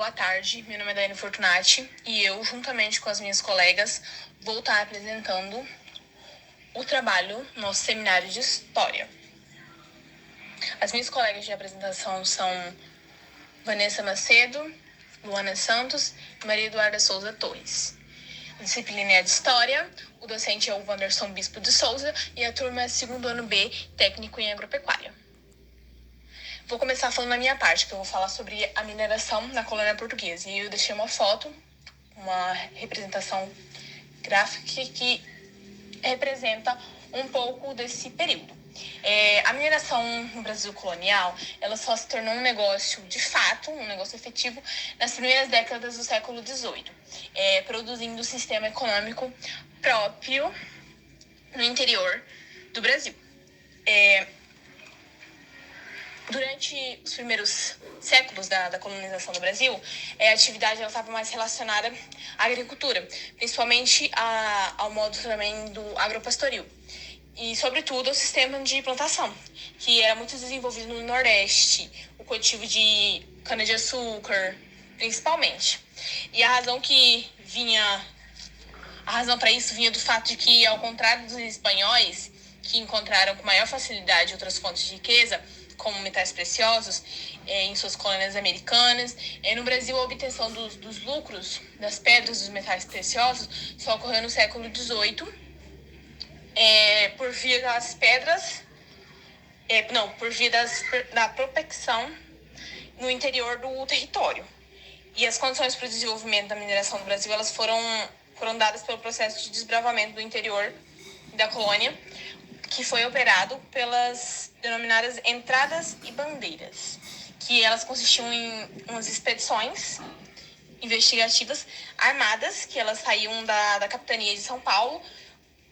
boa tarde. Meu nome é Daiane Fortunati e eu, juntamente com as minhas colegas, vou estar apresentando o trabalho no nosso seminário de História. As minhas colegas de apresentação são Vanessa Macedo, Luana Santos e Maria Eduarda Souza Torres. A disciplina é de História, o docente é o Wanderson Bispo de Souza e a turma é segundo ano B, técnico em agropecuária. Vou começar falando na minha parte, que eu vou falar sobre a mineração na colônia portuguesa. E eu deixei uma foto, uma representação gráfica que representa um pouco desse período. A mineração no Brasil colonial, ela só se tornou um negócio de fato, um negócio efetivo, nas primeiras décadas do século XVIII, produzindo um sistema econômico próprio no interior do Brasil. Durante os primeiros séculos da colonização do Brasil, a atividade estava mais relacionada à agricultura, principalmente ao modo também do agropastoril. E, sobretudo, ao sistema de plantação, que era muito desenvolvido no Nordeste, o cultivo de cana-de-açúcar, principalmente. E a razão para isso vinha do fato de que, ao contrário dos espanhóis, que encontraram com maior facilidade outras fontes de riqueza, como metais preciosos, em suas colônias americanas. No Brasil, a obtenção dos lucros das pedras dos metais preciosos só ocorreu no século XVIII, por via das pedras, por via da prospecção no interior do território. E as condições para o desenvolvimento da mineração no Brasil, elas foram dadas pelo processo de desbravamento do interior da colônia, que foi operado pelas denominadas entradas e bandeiras, que elas consistiam em umas expedições investigativas armadas, que elas saíam da capitania de São Paulo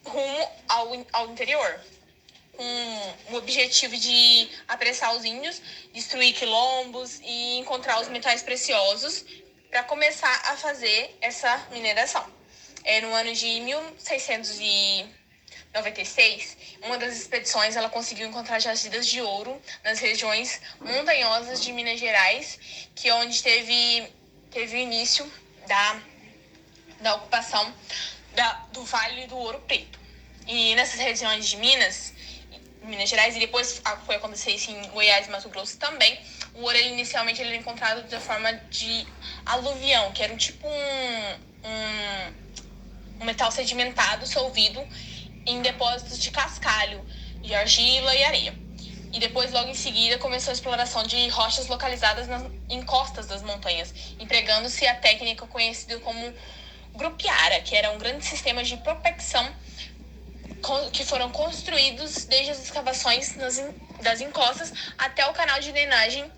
rumo ao interior, com o objetivo de apressar os índios, destruir quilombos e encontrar os metais preciosos para começar a fazer essa mineração. No ano de 1696, uma das expedições ela conseguiu encontrar jazidas de ouro nas regiões montanhosas de Minas Gerais, que é onde teve o início da ocupação do Vale do Ouro Preto. E nessas regiões de Minas Gerais, e depois foi acontecer isso em Goiás e Mato Grosso também, o ouro inicialmente ele era encontrado da forma de aluvião, que era um metal sedimentado, solvido em depósitos de cascalho, de argila e areia. E depois, logo em seguida, começou a exploração de rochas localizadas nas encostas das montanhas, empregando-se a técnica conhecida como grupiara, que era um grande sistema de prospecção que foram construídos desde as escavações das encostas até o canal de drenagem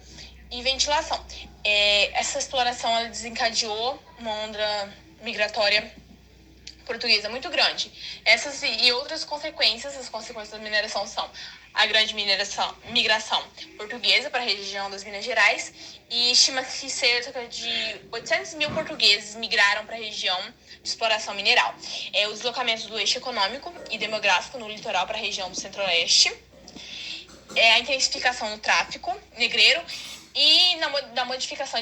e ventilação. Essa exploração ela desencadeou uma onda migratória portuguesa muito grande. Essas e outras consequências, as consequências da mineração são a grande migração portuguesa para a região das Minas Gerais, e estima-se que cerca de 800 mil portugueses migraram para a região de exploração mineral. O deslocamento do eixo econômico e demográfico no litoral para a região do centro-oeste, a intensificação do tráfico negreiro e da modificação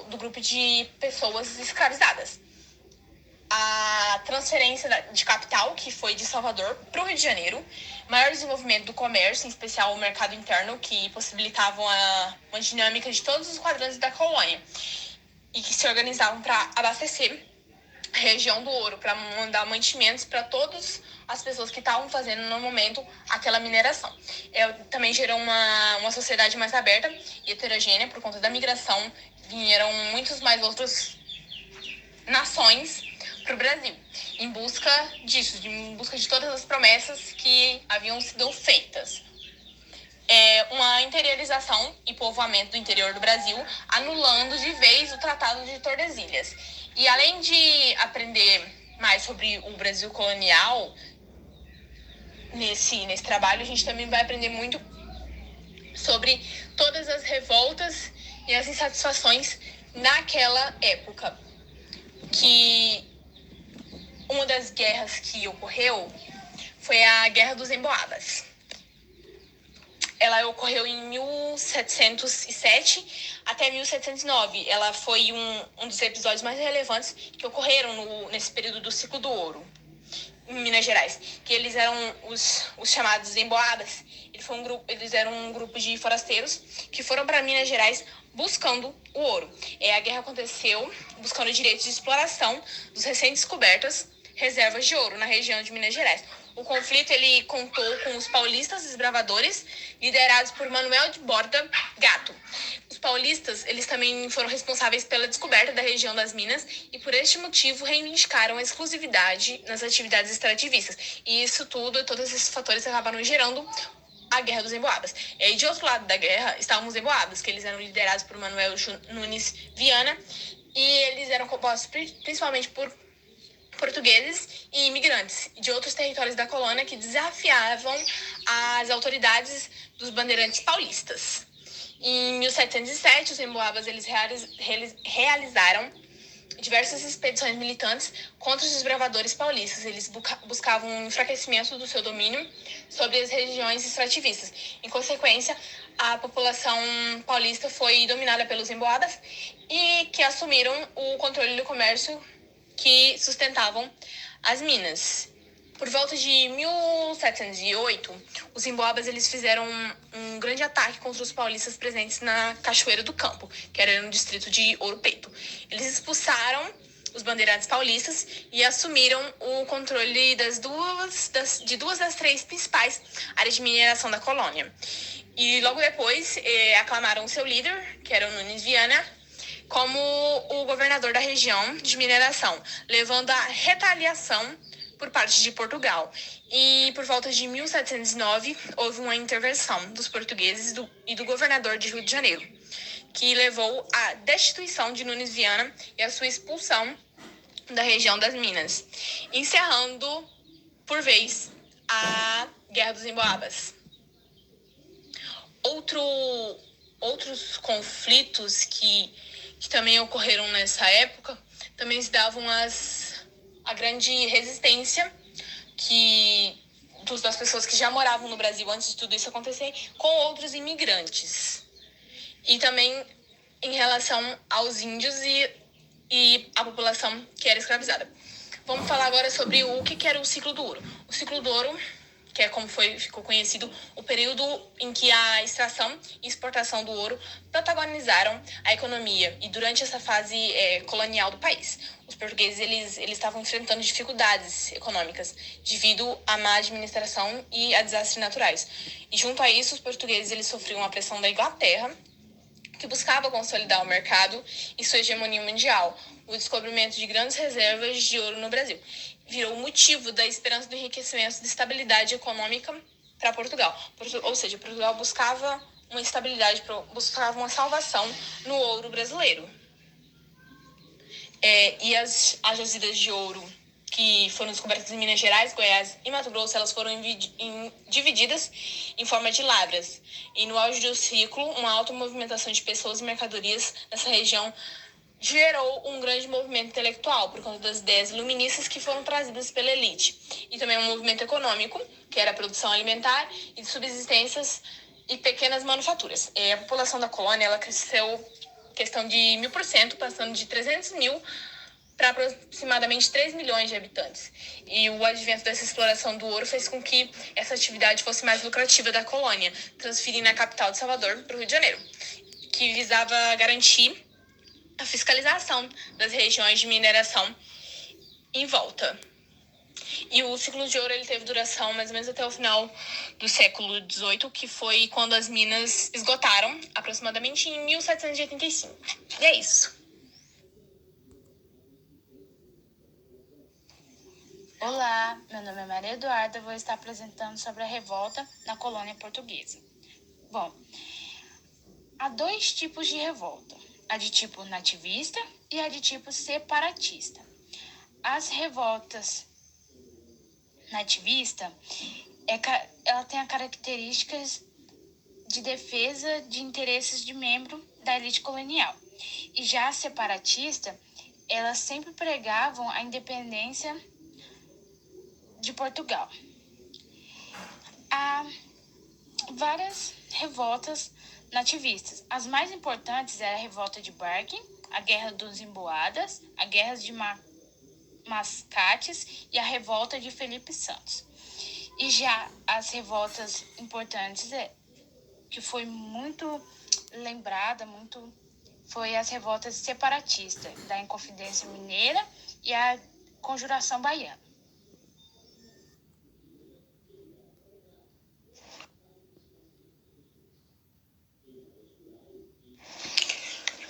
do grupo de pessoas escravizadas. A transferência de capital, que foi de Salvador para o Rio de Janeiro, maior desenvolvimento do comércio, em especial o mercado interno, que possibilitavam uma dinâmica de todos os quadrantes da colônia e que se organizavam para abastecer a região do ouro, para mandar mantimentos para todas as pessoas que estavam fazendo no momento aquela mineração. Também gerou uma sociedade mais aberta e heterogênea. Por conta da migração, vieram muitas mais outras nações para o Brasil, em busca de todas as promessas que haviam sido feitas. Uma interiorização e povoamento do interior do Brasil, anulando de vez o Tratado de Tordesilhas. E além de aprender mais sobre o Brasil colonial, nesse trabalho, a gente também vai aprender muito sobre todas as revoltas e as insatisfações naquela época. Que uma das guerras que ocorreu foi a Guerra dos Emboabas. Ela ocorreu em 1707 até 1709. Ela foi um dos episódios mais relevantes que ocorreram nesse período do ciclo do ouro em Minas Gerais, que eles eram os chamados emboabas. Eles eram um grupo de forasteiros que foram para Minas Gerais buscando o ouro. A guerra aconteceu buscando direitos de exploração dos recém-descobertas reservas de ouro na região de Minas Gerais. O conflito ele contou com os paulistas desbravadores, liderados por Manuel de Borda Gato. Os paulistas eles também foram responsáveis pela descoberta da região das minas e, por este motivo, reivindicaram a exclusividade nas atividades extrativistas. E isso tudo, todos esses fatores acabaram gerando a Guerra dos Emboabas. E de outro lado da guerra estavam os Emboabas, que eles eram liderados por Manuel Nunes Viana, e eles eram compostos principalmente por portugueses e imigrantes de outros territórios da colônia que desafiavam as autoridades dos bandeirantes paulistas. Em 1707, os emboabas eles realizaram diversas expedições militantes contra os desbravadores paulistas. Eles buscavam um enfraquecimento do seu domínio sobre as regiões extrativistas. Em consequência, a população paulista foi dominada pelos emboabas e que assumiram o controle do comércio que sustentavam as minas. Por volta de 1708, os emboabas eles fizeram um grande ataque contra os paulistas presentes na Cachoeira do Campo, que era no distrito de Ouro Preto. Eles expulsaram os bandeirantes paulistas e assumiram o controle de duas das três principais áreas de mineração da colônia. E logo depois aclamaram seu líder, que era o Nunes Viana, como o governador da região de mineração, levando à retaliação por parte de Portugal. E por volta de 1709, houve uma intervenção dos portugueses e do governador de Rio de Janeiro, que levou à destituição de Nunes Viana e à sua expulsão da região das Minas, encerrando, por vez, a Guerra dos Emboabas. Outros conflitos que também ocorreram nessa época também se davam a grande resistência das pessoas que já moravam no Brasil antes de tudo isso acontecer com outros imigrantes. E também em relação aos índios e a população que era escravizada. Vamos falar agora sobre o que era o ciclo do ouro. O ciclo do ouro, que é como ficou conhecido, o período em que a extração e exportação do ouro protagonizaram a economia e durante essa fase colonial do país. Os portugueses eles estavam enfrentando dificuldades econômicas devido à má administração e a desastres naturais. E junto a isso, os portugueses eles sofriam a pressão da Inglaterra, que buscava consolidar o mercado e sua hegemonia mundial. O descobrimento de grandes reservas de ouro no Brasil virou o motivo da esperança do enriquecimento e de estabilidade econômica para Portugal. Ou seja, Portugal buscava uma estabilidade, buscava uma salvação no ouro brasileiro. E as jazidas de ouro que foram descobertas em Minas Gerais, Goiás e Mato Grosso, elas foram divididas em forma de lavras. E no auge do ciclo, uma alta movimentação de pessoas e mercadorias nessa região gerou um grande movimento intelectual por conta das ideias iluministas que foram trazidas pela elite. E também um movimento econômico, que era a produção alimentar e de subsistências e pequenas manufaturas. A população da colônia ela cresceu questão de 1000%, passando de 300 mil para aproximadamente 3 milhões de habitantes. E o advento dessa exploração do ouro fez com que essa atividade fosse mais lucrativa da colônia, transferindo a capital de Salvador para o Rio de Janeiro, que visava garantir a fiscalização das regiões de mineração em volta. E o ciclo de ouro ele teve duração mais ou menos até o final do século XVIII, que foi quando as minas esgotaram, aproximadamente em 1785. E é isso. Olá, meu nome é Maria Eduarda, vou estar apresentando sobre a revolta na colônia portuguesa. Bom, há dois tipos de revolta, a de tipo nativista e a de tipo separatista. As revoltas nativista, ela tem as características de defesa de interesses de membro da elite colonial. E já a separatista, elas sempre pregavam a independência de Portugal. várias revoltas nativistas. As mais importantes eram a Revolta de Barking, a Guerra dos Emboadas, a Guerra de Mascates e a Revolta de Felipe Santos. E já as revoltas importantes, que foi muito lembrada, foi as revoltas separatistas da Inconfidência Mineira e a Conjuração Baiana.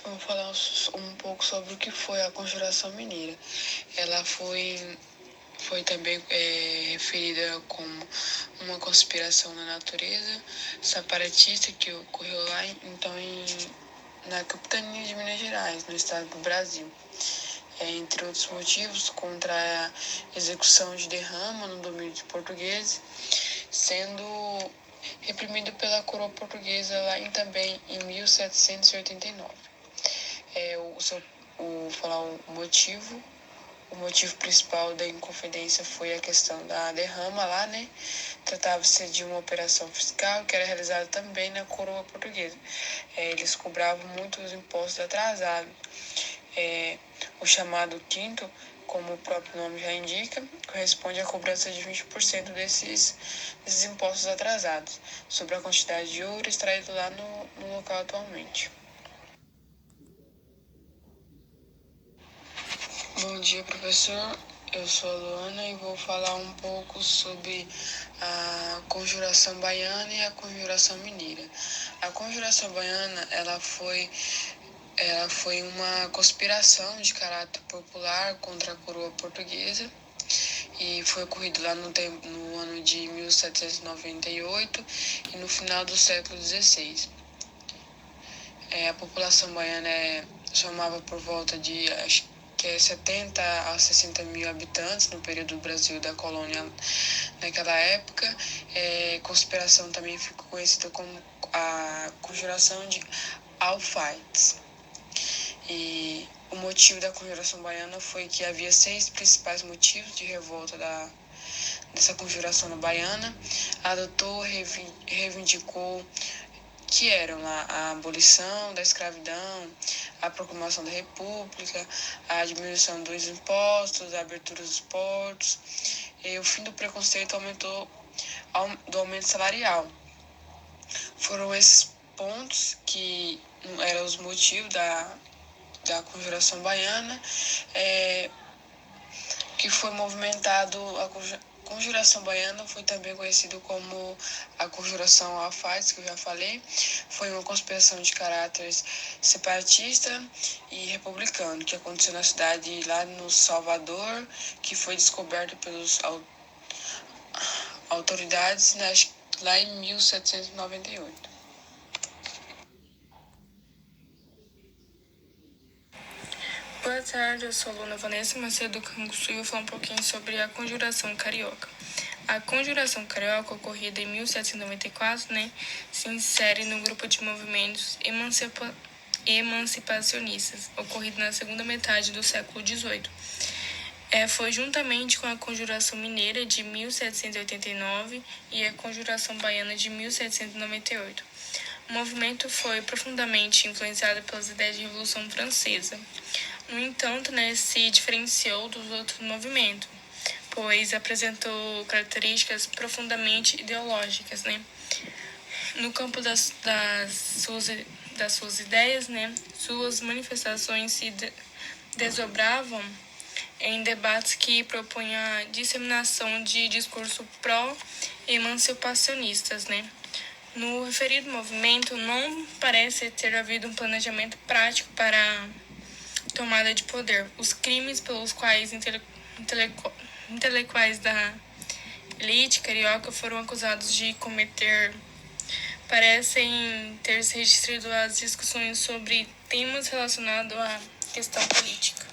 Vamos falar um pouco sobre o que foi a Conjuração Mineira. Ela foi também referida como uma conspiração na natureza separatista que ocorreu lá na capitania de Minas Gerais, no estado do Brasil. Entre outros motivos, contra a execução de derrama no domínio de portugueses, sendo reprimido pela coroa portuguesa lá também em 1789. Falar o motivo. O motivo principal da Inconfidência foi a questão da derrama lá, né? Tratava-se de uma operação fiscal que era realizada também na coroa portuguesa. Eles cobravam muitos impostos atrasados. O chamado quinto, como o próprio nome já indica, corresponde à cobrança de 20% desses impostos atrasados, sobre a quantidade de ouro extraído lá no local atualmente. Bom dia, professor. Eu sou a Luana e vou falar um pouco sobre a Conjuração Baiana e a Conjuração Mineira. A Conjuração Baiana, ela foi uma conspiração de caráter popular contra a coroa portuguesa e foi ocorrido lá no ano de 1798 e no final do século XVI. A população baiana chamava por volta de 70 a 60 mil habitantes no período do Brasil da colônia naquela época. Conspiração também ficou conhecida como a Conjuração de Alfaites. E o motivo da Conjuração Baiana foi que havia 6 principais motivos de revolta dessa Conjuração Baiana. Adotou, reivindicou que eram lá a abolição da escravidão, a proclamação da república, a diminuição dos impostos, a abertura dos portos e o fim do preconceito do aumento salarial. Foram esses pontos que eram os motivos da Conjuração Baiana, que foi movimentado. A Conjuração Baiana foi também conhecido como a Conjuração Alfaites, que eu já falei. Foi uma conspiração de caráter separatista e republicano, que aconteceu na cidade lá no Salvador, que foi descoberta pelas autoridades lá em 1798. Boa tarde, eu sou a aluna Vanessa Macedo Canguçu e vou falar um pouquinho sobre a Conjuração Carioca. A Conjuração Carioca, ocorrida em 1794, se insere no grupo de movimentos emancipacionistas, ocorrido na segunda metade do século XVIII. Foi juntamente com a Conjuração Mineira de 1789 e a Conjuração Baiana de 1798. O movimento foi profundamente influenciado pelas ideias de Revolução Francesa. No entanto, se diferenciou dos outros movimentos, pois apresentou características profundamente ideológicas. No campo das suas ideias, suas manifestações se desdobravam em debates que propunham a disseminação de discurso pró-emancipacionistas. No referido movimento, não parece ter havido um planejamento prático para a tomada de poder. Os crimes pelos quais intelectuais da elite carioca foram acusados de cometer parecem ter se registrado as discussões sobre temas relacionados à questão política.